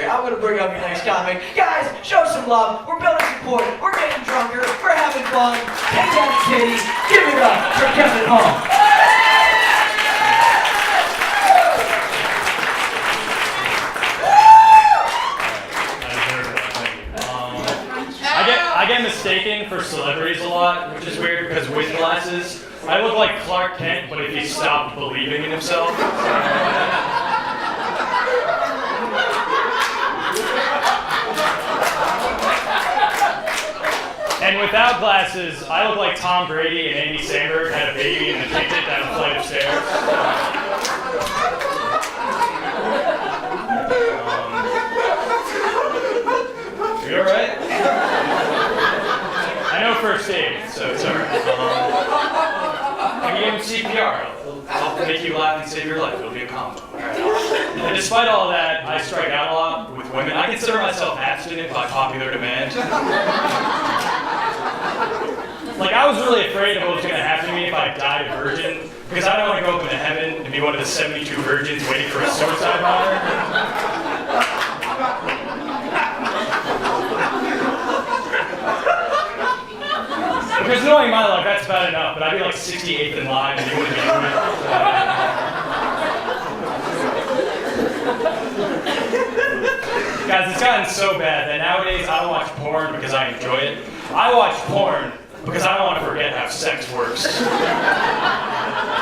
I'm gonna bring up your next comic. Guys, show some love. We're building support. We're getting drunker. We're having fun. Take down the titty. Give it up for Kevin Hall. I get mistaken for celebrities a lot, which is weird because with glasses, I look like Clark Kent, but if he stopped believing in himself. And without glasses, I look like Tom Brady and Andy Samberg had a baby and kicked it down a flight of stairs. You alright? I know first aid, so it's alright. I can give him CPR. I'll make you laugh and save your life. It'll be a combo. And despite all of that, I strike out a lot with women. I consider myself abstinent by popular demand. Like, I was really afraid of what was going to happen to me if I died a virgin, because I don't want to go up into heaven and be one of the 72 virgins waiting for a suicide bomber. Because knowing my luck, that's bad enough, but I'd be like 68th in line and you wouldn't be doing it. Guys, it's gotten so bad that nowadays I don't watch porn because I enjoy it. I watch porn because I don't want to forget how sex works.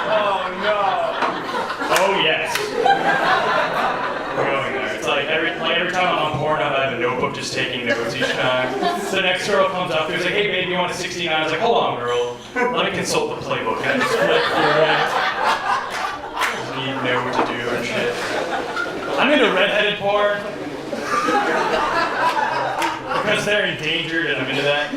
Oh no. Oh yes. We're going there. It's like every time I'm on Pornhub, I have a notebook just taking notes each time. So the next girl comes up, who's like, "Hey baby, you want a 69?" I was like, "Hold on, girl. Let me consult the playbook." And I just flip through it. Need to know what to do and shit. I'm into redheaded porn. Because they're endangered and I'm into that.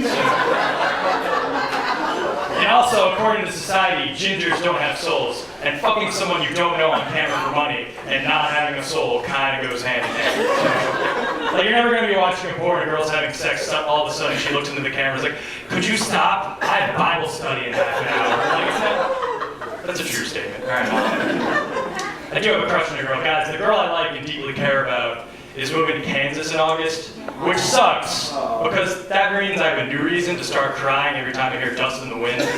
And also, according to society, gingers don't have souls. And fucking someone you don't know on camera for money and not having a soul kind of goes hand in hand. Like, you're never going to be watching a porn, a girl's having sex, all of a sudden she looks into the camera and is like, "Could you stop? I have Bible study in half an hour." Like, that's a true statement. All right. I do have a crush on a girl. Guys, the girl I like and deeply care about is moving to Kansas in August, which sucks, because that means I have a new reason to start crying every time I hear Dust in the Wind. So.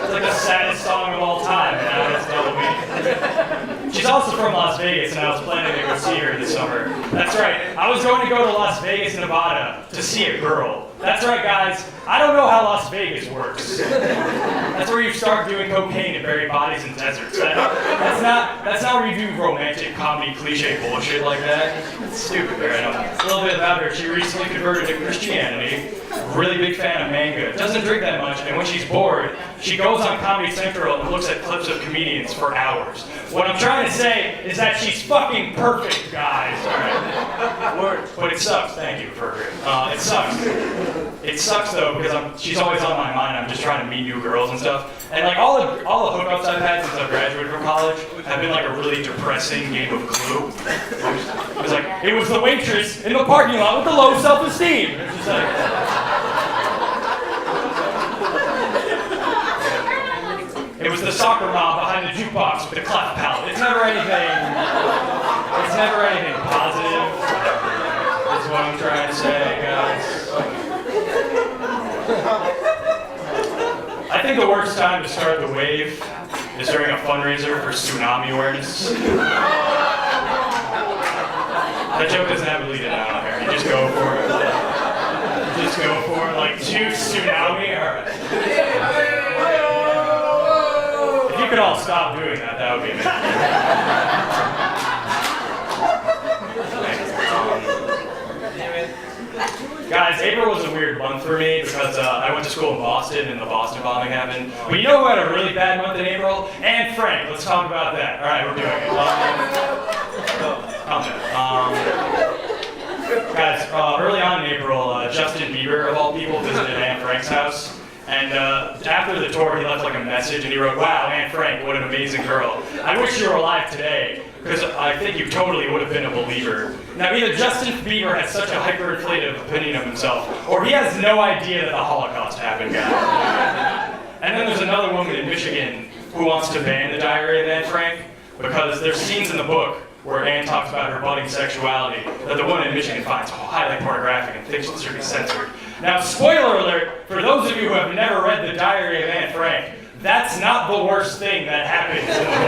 It's like the saddest song of all time, and now it's double meaning. She's also from Las Vegas, and I was planning to go see her this summer. That's right, I was going to go to Las Vegas, Nevada to see a girl. That's right, guys, I don't know how Las Vegas works. That's where you start doing cocaine and bury bodies in deserts. That's not where you do romantic comedy cliche bullshit like that. It's stupid, right? A little bit about her. She recently converted to Christianity. Really big fan of manga. Doesn't drink that much, and when she's bored, she goes on Comedy Central and looks at clips of comedians for hours. What I'm trying to say is that she's fucking perfect, guys. All right. But it sucks. Thank you, perfect. It sucks. It sucks though because she's always on my mind. I'm just trying to meet new girls and stuff. And like all the hookups I've had since I graduated from college have been like a really depressing game of Clue. It was like, it was the waitress in the parking lot with the low self-esteem. It's just like, it was the soccer mom behind the jukebox with the cleft palate. It's never anything positive. That's what I'm trying to say, guys. I think the worst time to start the wave is during a fundraiser for tsunami awareness. That joke doesn't have a lead in out here. You just go for it. You just go for it. Like, two tsunami? Alright. If you could all stop doing that, that would be amazing. Guys, April was a weird month for me because I went to school in Boston and the Boston bombing happened. But you know who had a really bad month in April? Anne Frank. Let's talk about that. All right, we're doing it. Guys, early on in April, Justin Bieber, of all people, visited Anne Frank's house. And after the tour, he left like a message and he wrote, "Wow, Anne Frank, what an amazing girl. I wish you were alive today, because I think you totally would have been a believer." Now, either Justin Bieber has such a hyperinflated opinion of himself, or he has no idea that the Holocaust happened, guys. And then there's another woman in Michigan who wants to ban the Diary of Anne Frank, because there's scenes in the book where Anne talks about her budding sexuality that the woman in Michigan finds highly pornographic and thinks it should be censored. Now, spoiler alert, for those of you who have never read The Diary of Anne Frank, that's not the worst thing that happens in the book.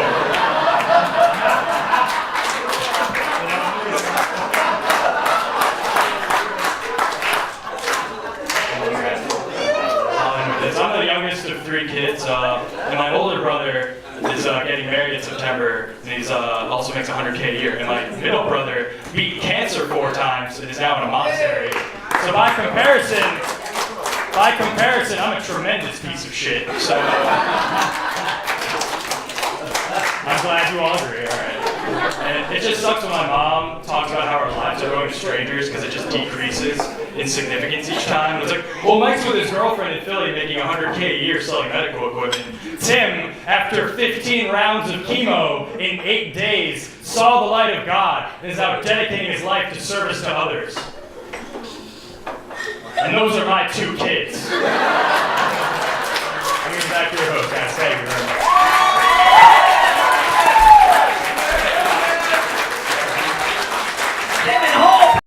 I'm the youngest of 3 kids, and my older brother is getting married in September, and he's also makes $100K a year. And my middle brother beat cancer 4 times and is now in a monastery. So by comparison, I'm a tremendous piece of shit. So I'm glad you all agree. All right. And it just sucks when my mom talks about how our lives are going to strangers because it just decreases in significance each time. It's like, well, Mike's with his girlfriend in Philly making $100K a year selling medical equipment. Tim, after 15 rounds of chemo in 8 days, saw the light of God and is now dedicating his life to service to others. And those are my 2 kids.